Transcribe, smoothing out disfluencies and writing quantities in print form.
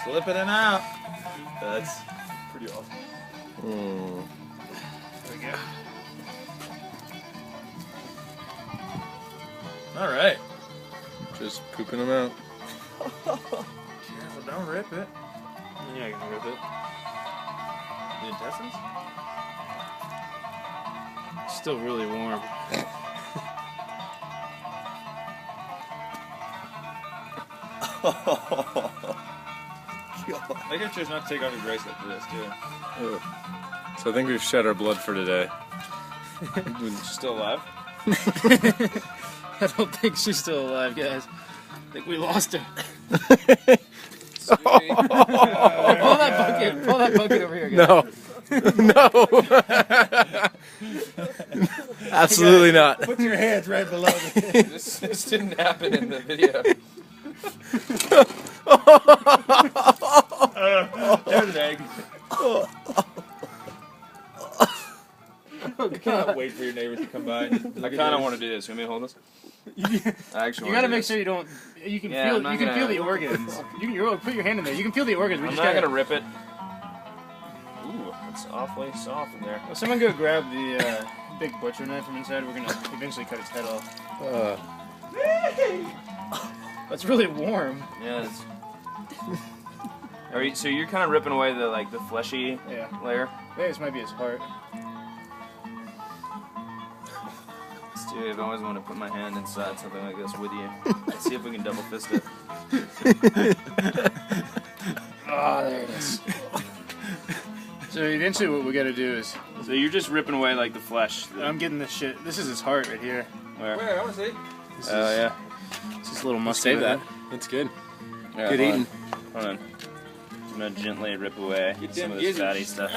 Slipping it out. That's pretty awesome. There we go. All right. Just pooping them out. Careful, don't rip it. Yeah, I can rip it. The intestines? It's still really warm. I guess choose not to take off your bracelet for this, too. Ugh. So I think we've shed our blood for today. Still alive? I don't think she's still alive, guys. I think we lost her. Sweet. Pull that bucket over here, guys. No. No. Absolutely not. Put your hands right below the This didn't happen in the video. There's an egg. I cannot wait for your neighbors to come by. I kind of want to do this. You want me to hold this? I actually You gotta make sure you don't. You can Yeah, feel. I'm not You can gonna- feel the organs. You put your hand in there. You can feel the organs. We I'm just not gotta. gonna rip it. Ooh, it's awfully soft in there. Well, someone go grab the big butcher knife from inside. We're gonna eventually cut its head off. That's really warm. Yeah. So you're kind of ripping away the fleshy Yeah. layer. I think this might be his heart. Dude, I've always wanted to put my hand inside something like this with you. Let's see if we can double fist it. Ah, there it is. So eventually, what we gotta do is. So you're just ripping away the flesh. I'm getting this shit. This is his heart right here. Where? Where? I want to see. Oh yeah. It's this little muscle. Save that. right That's good. Yeah, Good hold eating. on. Hold on. I'm gonna gently rip away some of this fatty stuff.